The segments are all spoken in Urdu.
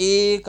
$1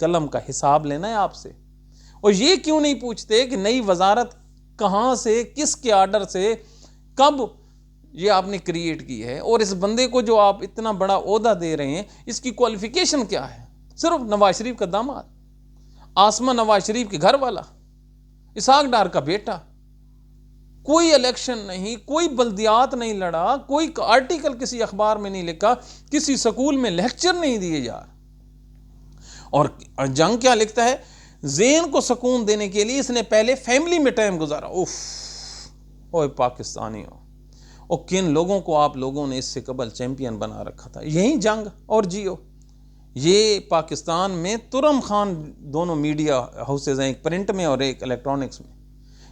قلم کا حساب لینا ہے آپ سے. اور یہ کیوں نہیں پوچھتے کہ نئی وزارت کہاں سے، کس کے آرڈر سے، کب یہ آپ نے کریٹ کی ہے، اور اس بندے کو جو آپ اتنا بڑا عہدہ دے رہے ہیں اس کی کوالیفیکیشن کیا ہے؟ صرف نواز شریف کا داماد، آسمہ نواز شریف کے گھر والا، اسحاق ڈار کا بیٹا. کوئی الیکشن نہیں، کوئی بلدیات نہیں لڑا، کوئی آرٹیکل کسی اخبار میں نہیں لکھا، کسی سکول میں لیکچر نہیں دیے جا. اور جنگ کیا لکھتا ہے؟ ذہن کو سکون دینے کے لیے اس نے پہلے فیملی میں ٹائم گزارا. اوہ پاکستانیوں، اور کن لوگوں کو آپ لوگوں نے اس سے قبل چیمپئن بنا رکھا تھا. یہی جنگ اور جیو. یہ پاکستان میں ترم خان دونوں میڈیا ہاؤسز ہیں، ایک پرنٹ میں اور ایک الیکٹرانکس میں.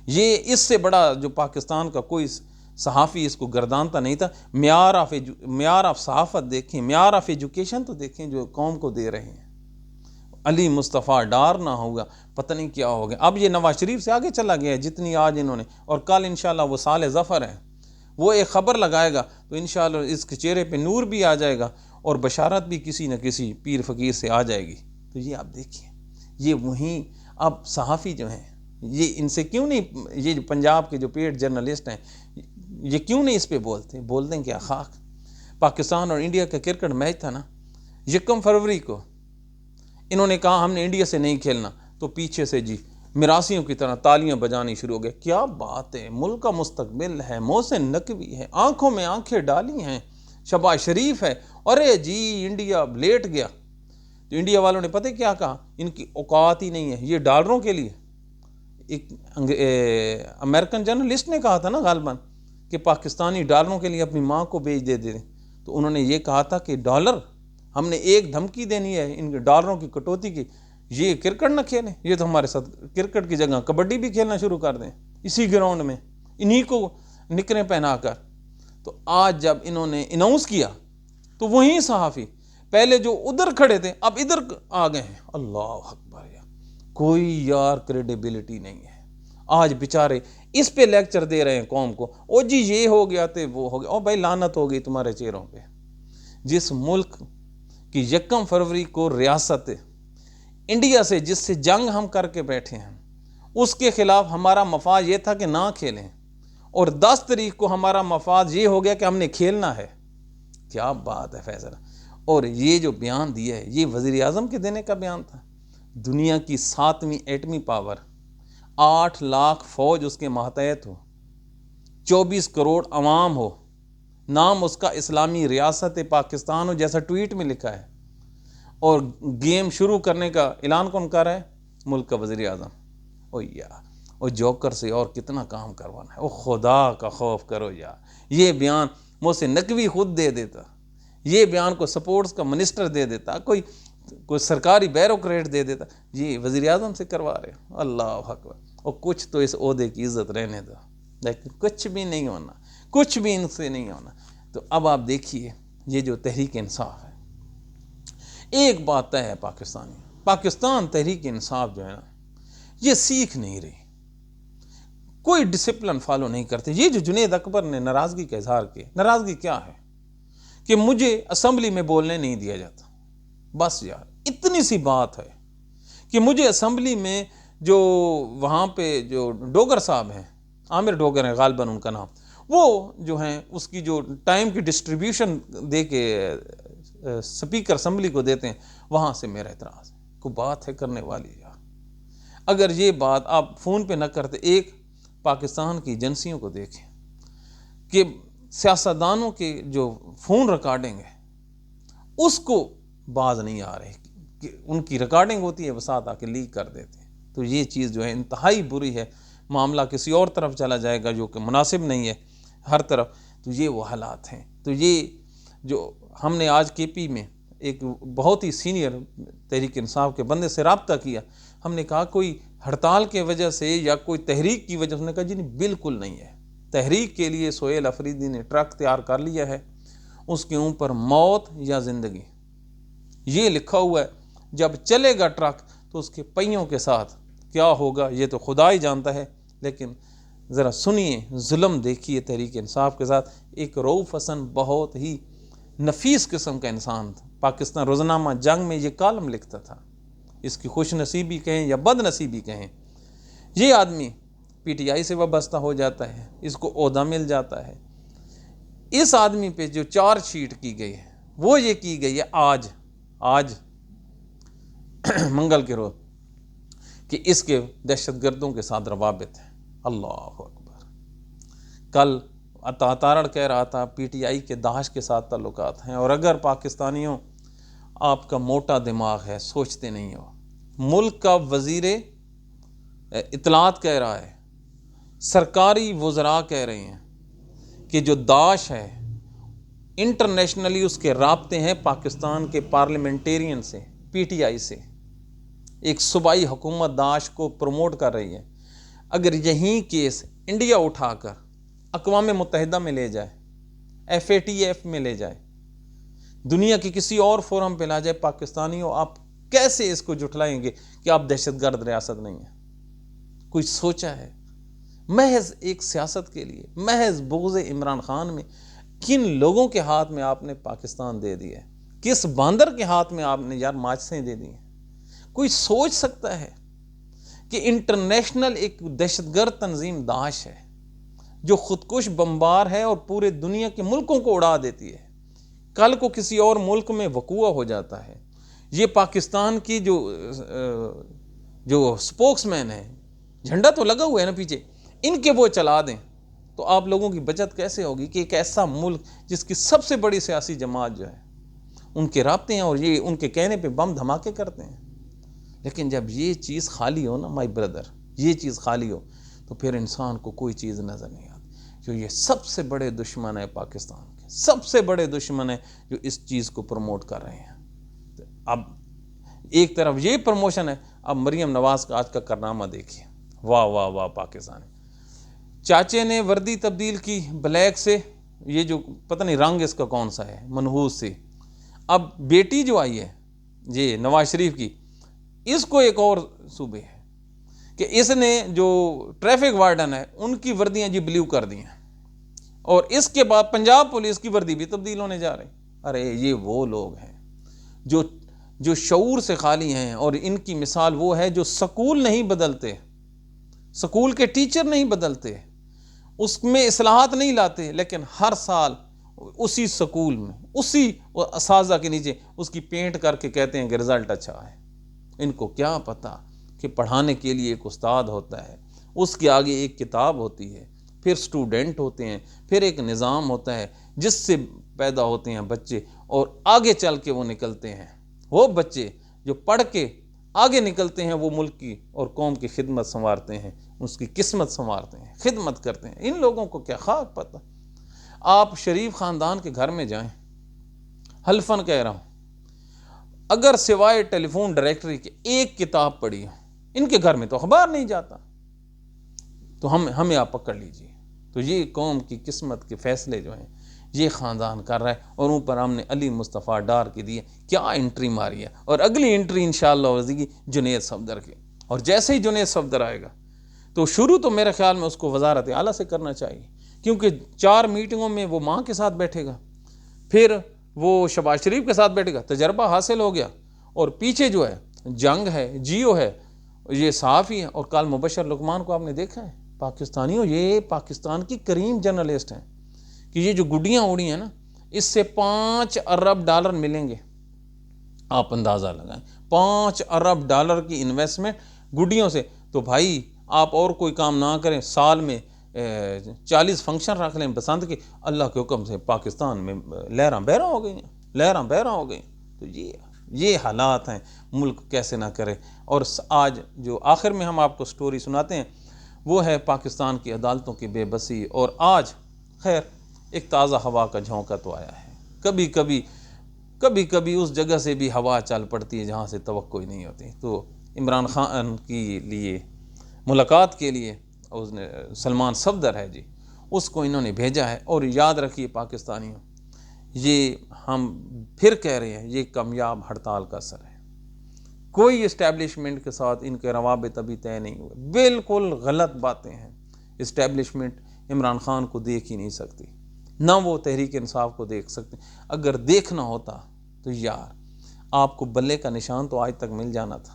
یہ اس سے بڑا جو پاکستان کا کوئی صحافی اس کو گردانتا نہیں تھا. معیار آف صحافت دیکھیں، معیار آف ایجوکیشن تو دیکھیں جو قوم کو دے رہے ہیں. علی مصطفیٰ ڈار نہ ہوگا پتہ نہیں کیا ہو گیا. اب یہ نواز شریف سے آگے چلا گیا ہے جتنی آج انہوں نے، اور کل انشاءاللہ وہ سال ظفر ہے، وہ ایک خبر لگائے گا تو انشاءاللہ اس کے چہرے پہ نور بھی آ جائے گا اور بشارت بھی کسی نہ کسی پیر فقیر سے آ جائے گی. تو یہ آپ دیکھیے، یہ وہیں اب صحافی جو ہیں، یہ ان سے کیوں نہیں، یہ جو پنجاب کے جو پیڈ جرنلسٹ ہیں یہ کیوں نہیں اس پہ بولتے ہیں کیا خاک. پاکستان اور انڈیا کا کرکٹ میچ تھا نا، 1 فروری کو انہوں نے کہا ہم نے انڈیا سے نہیں کھیلنا، تو پیچھے سے جی میراثیوں کی طرح تالیاں بجانی شروع ہو گئے. کیا بات ہے، ملک کا مستقبل ہے، محسن نقوی ہے، آنکھوں میں آنکھیں ڈالی ہیں، شہباز شریف ہے، ارے جی انڈیا لیٹ گیا. تو انڈیا والوں نے پتہ کیا کہا؟ ان کی اوقات ہی نہیں ہے، یہ ڈالروں کے لیے. ایک امریکن جرنلسٹ نے کہا تھا نا غالباً کہ پاکستانی ڈالروں کے لیے اپنی ماں کو بیچ دے دیں. تو انہوں نے یہ کہا تھا کہ ڈالر ہم نے ایک دھمکی دینی ہے ان کے ڈالروں کی کٹوتی کی، یہ کرکٹ نہ کھیلیں، یہ تو ہمارے ساتھ کرکٹ کی جگہ کبڈی بھی کھیلنا شروع کر دیں اسی گراؤنڈ میں انہی کو نکریں پہنا کر. تو آج جب انہوں نے اناؤنس کیا تو وہیں صحافی پہلے جو ادھر کھڑے تھے اب ادھر آ گئے ہیں. اللہ اکبر، کوئی یار کریڈیبلٹی نہیں ہے. آج بیچارے اس پہ لیکچر دے رہے ہیں قوم کو، او جی یہ ہو گیا تھے وہ ہو گیا. او بھائی لعنت ہو گئی تمہارے چہروں پہ. جس ملک کی 1 فروری کو ریاست انڈیا سے جس سے جنگ ہم کر کے بیٹھے ہیں اس کے خلاف ہمارا مفاد یہ تھا کہ نہ کھیلیں، اور 10 تاریخ کو ہمارا مفاد یہ ہو گیا کہ ہم نے کھیلنا ہے. کیا بات ہے فیصلہ. اور یہ جو بیان دیا ہے یہ وزیر اعظم کے دینے کا بیان تھا. دنیا کی 7ویں ایٹمی پاور، 8 لاکھ فوج اس کے ماتحت ہو، 24 کروڑ عوام ہو، نام اس کا اسلامی ریاست پاکستان ہو جیسا ٹویٹ میں لکھا ہے، اور گیم شروع کرنے کا اعلان کون کر رہا ہے؟ ملک کا وزیر اعظم. اور جوکر سے اور کتنا کام کروانا ہے. او خدا کا خوف کرو یار. یہ بیان محسن نقوی خود دے دیتا، یہ بیان کو سپورٹس کا منسٹر دے دیتا، کوئی سرکاری بیوروکریٹ دے دیتا. یہ وزیر اعظم سے کروا رہے. اللہ اکبر. اور کچھ تو اس عہدے کی عزت رہنے دو، لیکن کچھ بھی نہیں ہونا، کچھ بھی ان سے نہیں ہونا. تو اب آپ دیکھیے یہ جو تحریک انصاف ہے، ایک بات طے ہے پاکستان تحریک انصاف جو ہے نا یہ سیکھ نہیں رہی، کوئی ڈسپلن فالو نہیں کرتے. یہ جو جنید اکبر نے ناراضگی کا اظہار کیا، ناراضگی کیا ہے کہ مجھے اسمبلی میں بولنے نہیں دیا جاتا. بس یار اتنی سی بات ہے کہ مجھے اسمبلی میں جو وہاں پہ جو ڈوگر صاحب ہیں، عامر ڈوگر ہیں غالباً ان کا نام، وہ جو ہیں اس کی جو ٹائم کی ڈسٹریبیوشن دے کے سپیکر اسمبلی کو دیتے ہیں، وہاں سے میرا اعتراض ہے. کوئی بات ہے کرنے والی یار. اگر یہ بات آپ فون پہ نہ کرتے، ایک پاکستان کی ایجنسیوں کو دیکھیں کہ سیاستدانوں کے جو فون ریکارڈنگ ہے اس کو باز نہیں آ رہے، کہ ان کی ریکارڈنگ ہوتی ہے وہ ساتھ آ کے لیک کر دیتے ہیں. تو یہ چیز جو ہے انتہائی بری ہے. معاملہ کسی اور طرف چلا جائے گا جو کہ مناسب نہیں ہے ہر طرف. تو یہ وہ حالات ہیں. تو یہ جو ہم نے آج کے پی میں ایک بہت ہی سینئر تحریک انصاف کے بندے سے رابطہ کیا، ہم نے کہا کوئی ہڑتال کے وجہ سے یا کوئی تحریک کی وجہ سے، نے کہا جی نہیں بالکل نہیں ہے. تحریک کے لیے سہیل افریدی نے ٹرک تیار کر لیا ہے، اس کے اوپر موت یا زندگی یہ لکھا ہوا ہے. جب چلے گا ٹرک تو اس کے پہیوں کے ساتھ کیا ہوگا یہ تو خدا ہی جانتا ہے، لیکن ذرا سنیے، ظلم دیکھیے تحریک انصاف کے ساتھ. ایک رؤف حسن بہت ہی نفیس قسم کا انسان تھا. پاکستان روزنامہ جنگ میں یہ کالم لکھتا تھا. اس کی خوش نصیبی کہیں یا بد نصیبی کہیں، یہ آدمی پی ٹی آئی سے وابستہ ہو جاتا ہے، اس کو عہدہ مل جاتا ہے. اس آدمی پہ جو چارج شیٹ کی گئی ہے وہ یہ کی گئی ہے آج منگل کے روز کہ اس کے دہشت گردوں کے ساتھ روابط ہیں. اللہ اکبر. کل عطا تارڑ کہہ رہا تھا پی ٹی آئی کے داعش کے ساتھ تعلقات ہیں، اور اگر پاکستانیوں آپ کا موٹا دماغ ہے، سوچتے نہیں ہو. ملک کا وزیر اطلاعات کہہ رہا ہے، سرکاری وزراء کہہ رہے ہیں کہ جو داعش ہے انٹرنیشنلی اس کے رابطے ہیں پاکستان کے پارلیمنٹیرین سے، پی ٹی آئی سے. ایک صوبائی حکومت داعش کو پروموٹ کر رہی ہے. اگر یہی کیس انڈیا اٹھا کر اقوام متحدہ میں لے جائے، FATF میں لے جائے، دنیا کی کسی اور فورم پہ لا جائے، پاکستانیوں آپ کیسے اس کو جھٹلائیں گے کہ آپ دہشت گرد ریاست نہیں ہیں؟ کوئی سوچا ہے؟ محض ایک سیاست کے لیے، محض بغض عمران خان میں کن لوگوں کے ہاتھ میں آپ نے پاکستان دے دیا ہے؟ کس باندر کے ہاتھ میں آپ نے یار ماچسیں دے دی ہیں؟ کوئی سوچ سکتا ہے کہ انٹرنیشنل ایک دہشت گرد تنظیم داعش ہے جو خودکش بمبار ہے اور پورے دنیا کے ملکوں کو اڑا دیتی ہے، کل کو کسی اور ملک میں وقوع ہو جاتا ہے. یہ پاکستان کی جو سپوکس مین ہے، جھنڈا تو لگا ہوا ہے نا پیچھے، ان کے وہ چلا دیں تو آپ لوگوں کی بچت کیسے ہوگی کہ ایک ایسا ملک جس کی سب سے بڑی سیاسی جماعت جو ہے ان کے رابطے ہیں اور یہ ان کے کہنے پہ بم دھماکے کرتے ہیں. لیکن جب یہ چیز خالی ہو نا مائی بردر، یہ چیز خالی ہو تو پھر انسان کو کوئی چیز نظر نہیں آتی. جو یہ سب سے بڑے دشمن ہے پاکستان کے، سب سے بڑے دشمن ہیں جو اس چیز کو پروموٹ کر رہے ہیں. اب ایک طرف یہ پروموشن ہے، اب مریم نواز کا آج کا کارنامہ دیکھیے. واہ واہ واہ. پاکستان چاچے نے وردی تبدیل کی بلیک سے، یہ جو پتہ نہیں رنگ اس کا کون سا ہے، منحوس سے. اب بیٹی جو آئی ہے یہ نواز شریف کی، اس کو ایک اور صوبے ہے کہ اس نے جو ٹریفک وارڈن ہے ان کی وردیاں جی بلیو کر دی ہیں، اور اس کے بعد پنجاب پولیس کی وردی بھی تبدیل ہونے جا رہی. ارے یہ وہ لوگ ہیں جو شعور سے خالی ہیں، اور ان کی مثال وہ ہے جو سکول نہیں بدلتے، سکول کے ٹیچر نہیں بدلتے، اس میں اصلاحات نہیں لاتے، لیکن ہر سال اسی سکول میں اسی اساتذہ کے نیچے اس کی پینٹ کر کے کہتے ہیں کہ رزلٹ اچھا ہے. ان کو کیا پتا کہ پڑھانے کے لیے ایک استاد ہوتا ہے، اس کے آگے ایک کتاب ہوتی ہے، پھر سٹوڈنٹ ہوتے ہیں، پھر ایک نظام ہوتا ہے جس سے پیدا ہوتے ہیں بچے، اور آگے چل کے وہ نکلتے ہیں. وہ بچے جو پڑھ کے آگے نکلتے ہیں وہ ملک کی اور قوم کی خدمت سنوارتے ہیں، اس کی قسمت سنوارتے ہیں، خدمت کرتے ہیں. ان لوگوں کو کیا خاک پتہ. آپ شریف خاندان کے گھر میں جائیں، حلفاً کہہ رہا ہوں، اگر سوائے ٹیلی فون ڈائریکٹری کے ایک کتاب پڑھی ہو، ان کے گھر میں تو اخبار نہیں جاتا. تو ہمیں آپ پکڑ لیجئے. تو یہ قوم کی قسمت کے فیصلے جو ہیں یہ خاندان کر رہا ہے، اور اوپر ہم نے علی مصطفیٰ ڈار کے دیے. کیا انٹری ماری ہے، اور اگلی انٹری انشاءاللہ ہوگی جنید صفدر کی. اور جیسے ہی جنید صفدر آئے گا تو شروع تو میرے خیال میں اس کو وزارت اعلیٰ سے کرنا چاہیے، کیونکہ 4 میٹنگوں میں وہ ماں کے ساتھ بیٹھے گا، پھر وہ شہباز شریف کے ساتھ بیٹھے گا، تجربہ حاصل ہو گیا. اور پیچھے جو ہے جنگ ہے، جیو ہے، یہ صحافی ہیں. اور کال مبشر لقمان کو آپ نے دیکھا ہے، پاکستانیوں یہ پاکستان کی کریم جرنلسٹ ہیں کہ یہ جو گڈیاں اڑی ہیں نا، اس سے $5 ارب ملیں گے. آپ اندازہ لگائیں، $5 ارب کی انویسٹمنٹ گڈیوں سے. تو بھائی آپ اور کوئی کام نہ کریں، سال میں 40 فنکشن رکھ لیں بسنت کے، اللہ کے حکم سے پاکستان میں لہراں بہراں ہو گئی ہیں، لہراں بہراں ہو گئی. تو یہ حالات ہیں، ملک کیسے نہ کرے. اور آج جو آخر میں ہم آپ کو سٹوری سناتے ہیں وہ ہے پاکستان کی عدالتوں کی بے بسی. اور آج خیر ایک تازہ ہوا کا جھونکا تو آیا ہے. کبھی کبھی اس جگہ سے بھی ہوا چل پڑتی ہے جہاں سے توقع ہی نہیں ہوتی. تو عمران خان کی لیے ملاقات کے لیے اس نے سلمان صفدر ہے جی، اس کو انہوں نے بھیجا ہے. اور یاد رکھیے پاکستانیوں، یہ ہم پھر کہہ رہے ہیں، یہ کامیاب ہڑتال کا اثر ہے. کوئی اسٹیبلشمنٹ کے ساتھ ان کے روابط ابھی طے نہیں ہوئے. بالکل غلط باتیں ہیں. اسٹیبلشمنٹ عمران خان کو دیکھ ہی نہیں سکتی، نہ وہ تحریک انصاف کو دیکھ سکتے۔ اگر دیکھنا ہوتا تو یار آپ کو بلے کا نشان تو آج تک مل جانا تھا،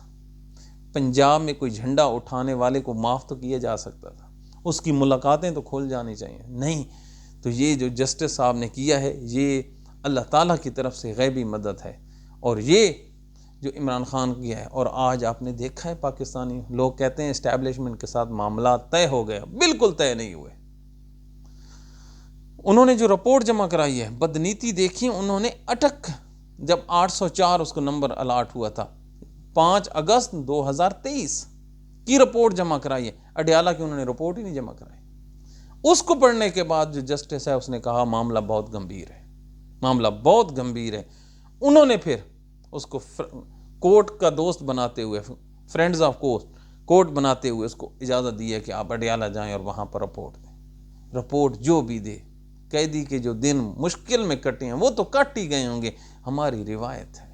پنجاب میں کوئی جھنڈا اٹھانے والے کو معاف تو کیا جا سکتا تھا، اس کی ملاقاتیں تو کھول جانی چاہیے، نہیں۔ تو یہ جو جسٹس صاحب نے کیا ہے یہ اللہ تعالیٰ کی طرف سے غیبی مدد ہے، اور یہ جو عمران خان کیا ہے، اور آج آپ نے دیکھا ہے پاکستانی لوگ کہتے ہیں اسٹیبلشمنٹ کے ساتھ معاملات طے ہو گیا، بالکل طے نہیں ہوئے۔ انہوں نے جو رپورٹ جمع کرائی ہے، بدنیتی دیکھی انہوں نے اٹک، جب 804 اس کو نمبر الاٹ ہوا تھا 5 اگست 2023 کی رپورٹ جمع کرائی ہے، اڈیالہ کی انہوں نے رپورٹ ہی نہیں جمع کرائی۔ اس کو پڑھنے کے بعد جو جسٹس ہے اس نے کہا معاملہ بہت گمبھیر ہے، معاملہ بہت گمبھیر ہے۔ انہوں نے پھر اس کو کورٹ کا دوست بناتے ہوئے، فرینڈز آف کورٹ بناتے ہوئے اس کو اجازت دی ہے کہ آپ اڈیالہ جائیں اور وہاں پر رپورٹ دیں۔ رپورٹ جو بھی دے، قیدی کے جو دن مشکل میں کٹے ہیں وہ تو کٹ ہی گئے ہوں گے۔ ہماری روایت ہے،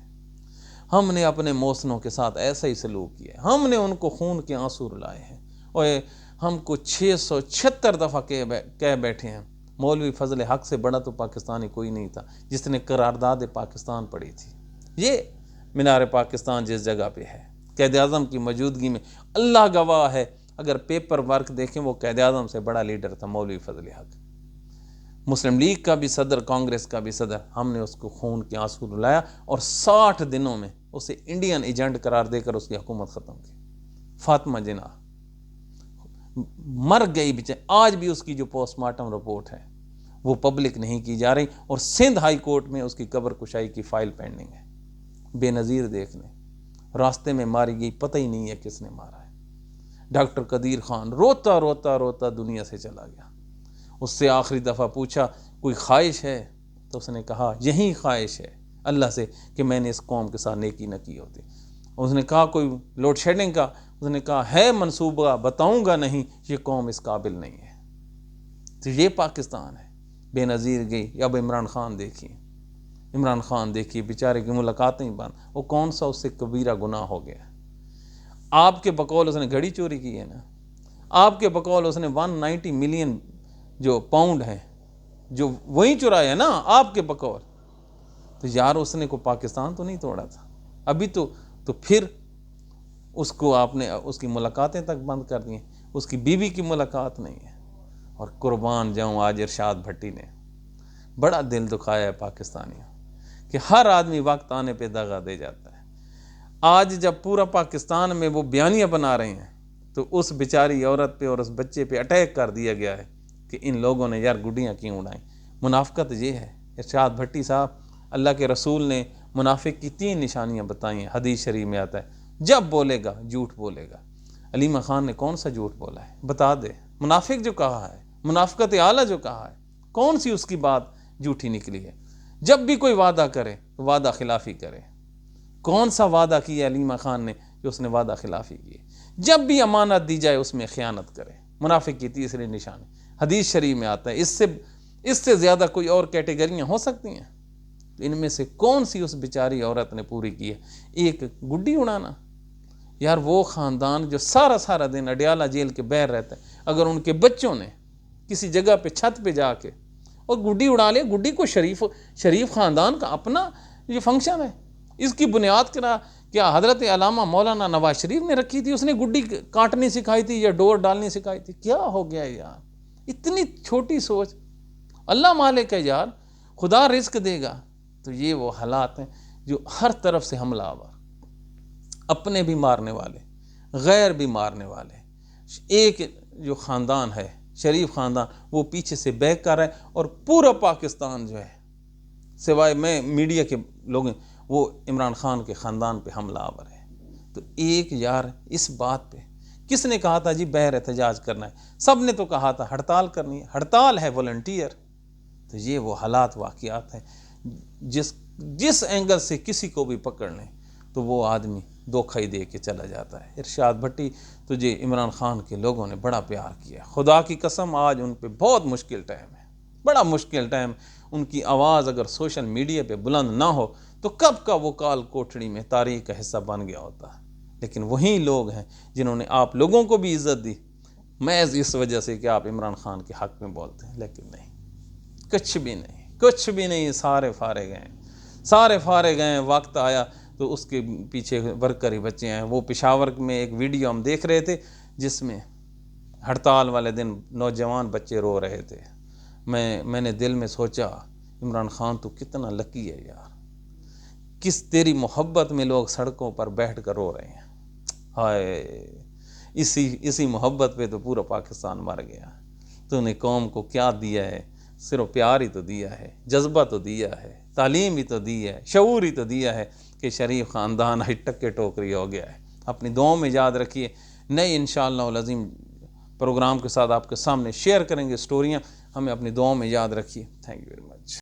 ہم نے اپنے محسنوں کے ساتھ ایسا ہی سلوک کیا، ہم نے ان کو خون کے آنسو رلائے ہیں، اور ہم کو 676 دفعہ کہہ بیٹھے ہیں مولوی فضل حق سے بڑا تو پاکستانی کوئی نہیں تھا جس نے قرارداد پاکستان پڑھی تھی۔ یہ مینار پاکستان جس جگہ پہ ہے، قائد اعظم کی موجودگی میں، اللہ گواہ ہے، اگر پیپر ورک دیکھیں وہ قائد اعظم سے بڑا لیڈر تھا مولوی فضل حق، مسلم لیگ کا بھی صدر، کانگریس کا بھی صدر۔ ہم نے اس کو خون کے آنسو رلایا اور 60 دنوں میں اسے انڈین ایجنٹ قرار دے کر اس کی حکومت ختم کی۔ فاطمہ جناح مر گئی بیچارے، آج بھی اس کی جو پوسٹ مارٹم رپورٹ ہے وہ پبلک نہیں کی جا رہی، اور سندھ ہائی کورٹ میں اس کی قبر کشائی کی فائل پینڈنگ ہے۔ بے نظیر دیکھنے، راستے میں ماری گئی، پتہ ہی نہیں ہے کس نے مارا ہے۔ ڈاکٹر قدیر خان روتا روتا روتا دنیا سے چلا گیا۔ اس سے آخری دفعہ پوچھا کوئی خواہش ہے تو اس نے کہا یہی خواہش ہے اللہ سے کہ میں نے اس قوم کے ساتھ نیکی نہ کی ہوتی۔ اس نے کہا کوئی لوڈ شیڈنگ کا، اس نے کہا ہے منصوبہ، بتاؤں گا نہیں، یہ قوم اس قابل نہیں ہے۔ تو یہ پاکستان ہے۔ بے نظیر گئی۔ اب عمران خان دیکھیے، عمران خان دیکھیے بیچارے کی ملاقاتیں بند، وہ کون سا اس سے کبیرہ گناہ ہو گیا؟ آپ کے بقول اس نے گھڑی چوری کی ہے نا، آپ کے بقول اس نے 190 ملین جو پاؤنڈ ہیں جو وہیں چرائے ہیں نا آپ کے بقول، تو یار اس نے کو پاکستان تو نہیں توڑا تھا ابھی تو پھر اس کو آپ نے اس کی ملاقاتیں تک بند کر دی ہیں، اس کی بیوی کی ملاقات نہیں ہے۔ اور قربان جاؤں آج ارشاد بھٹی نے بڑا دل دکھایا ہے پاکستانیوں کہ ہر آدمی وقت آنے پہ دغا دے جاتا ہے۔ آج جب پورا پاکستان میں وہ بیانیاں بنا رہے ہیں تو اس بیچاری عورت پہ اور اس بچے پہ اٹیک کر دیا گیا ہے کہ ان لوگوں نے یار گڈیاں کیوں اڑائیں۔ منافقت یہ ہے، ارشاد بھٹی صاحب، اللہ کے رسول نے منافق کی 3 نشانیاں بتائی ہیں، حدیث شریف میں آتا ہے جب بولے گا جھوٹ بولے گا۔ علیمہ خان نے کون سا جھوٹ بولا ہے بتا دے؟ منافق جو کہا ہے، منافقت اعلیٰ جو کہا ہے، کون سی اس کی بات جھوٹی نکلی ہے؟ جب بھی کوئی وعدہ کرے تو وعدہ خلافی کرے۔ کون سا وعدہ کیا علیمہ خان نے جو اس نے وعدہ خلافی کی؟ جب بھی امانت دی جائے اس میں خیانت کرے۔ منافق کی 3 نشانی حدیث شریف میں آتا ہے۔ اس سے زیادہ کوئی اور کیٹیگریاں ہو سکتی ہیں؟ ان میں سے کون سی اس بیچاری عورت نے پوری کی ہے؟ ایک گڈی اڑانا۔ یار وہ خاندان جو سارا دن اڈیالہ جیل کے باہر رہتا ہے، اگر ان کے بچوں نے کسی جگہ پہ چھت پہ جا کے اور گڈی اڑا لے، گڈی کو شریف خاندان کا اپنا یہ فنکشن ہے، اس کی بنیاد کیا حضرت علامہ مولانا نواز شریف نے رکھی تھی؟ اس نے گڈی کاٹنی سکھائی تھی یا ڈور ڈالنی سکھائی تھی؟ کیا ہو گیا یار، اتنی چھوٹی سوچ۔ اللہ مالک ہے یار، خدا رزق دے گا۔ تو یہ وہ حالات ہیں جو ہر طرف سے حملہ آور، اپنے بھی مارنے والے، غیر بھی مارنے والے۔ ایک جو خاندان ہے شریف خاندان، وہ پیچھے سے بیک کر رہا ہے، اور پورا پاکستان جو ہے سوائے میں میڈیا کے لوگ وہ عمران خان کے خاندان پہ حملہ آور ہے۔ تو ایک یار اس بات پہ کس نے کہا تھا جی بہر احتجاج کرنا ہے؟ سب نے تو کہا تھا ہڑتال کرنی ہے، ہڑتال ہے والنٹیئر۔ تو یہ وہ حالات واقعات ہیں جس اینگل سے کسی کو بھی پکڑ لیں تو وہ آدمی دھوکہ ہی دے کے چلا جاتا ہے۔ ارشاد بھٹی تجھے عمران خان کے لوگوں نے بڑا پیار کیا، خدا کی قسم آج ان پہ بہت مشکل ٹائم ہے، بڑا مشکل ٹائم۔ ان کی آواز اگر سوشل میڈیا پہ بلند نہ ہو تو کب کا وہ کال کوٹڑی میں تاریخ کا حصہ بن گیا ہوتا ہے۔ لیکن وہی لوگ ہیں جنہوں نے آپ لوگوں کو بھی عزت دی، محض اس وجہ سے کہ آپ عمران خان کے حق میں بولتے ہیں، لیکن نہیں، کچھ بھی نہیں، کچھ بھی نہیں، سارے فارغ ہیں، سارے فارغ ہیں۔ وقت آیا تو اس کے پیچھے ورکر ہی بچے ہیں۔ وہ پشاور میں ایک ویڈیو ہم دیکھ رہے تھے جس میں ہڑتال والے دن نوجوان بچے رو رہے تھے۔ میں نے دل میں سوچا عمران خان تو کتنا لکی ہے یار، کس تیری محبت میں لوگ سڑکوں پر بیٹھ کر رو رہے ہیں۔ ہائے، اسی محبت پہ تو پورا پاکستان مر گیا۔ تو نے قوم کو کیا دیا ہے؟ صرف پیار ہی تو دیا ہے، جذبہ تو دیا ہے، تعلیم ہی تو دی ہے، شعور ہی تو دیا ہے کہ شریف خاندان ٹکے ٹوکری ہو گیا ہے۔ اپنی دعاؤں میں یاد رکھیے، نئے انشاءاللہ العظیم پروگرام کے ساتھ آپ کے سامنے شیئر کریں گے سٹوریاں، ہمیں اپنی دعاؤں میں یاد رکھیے۔ Thank you very much.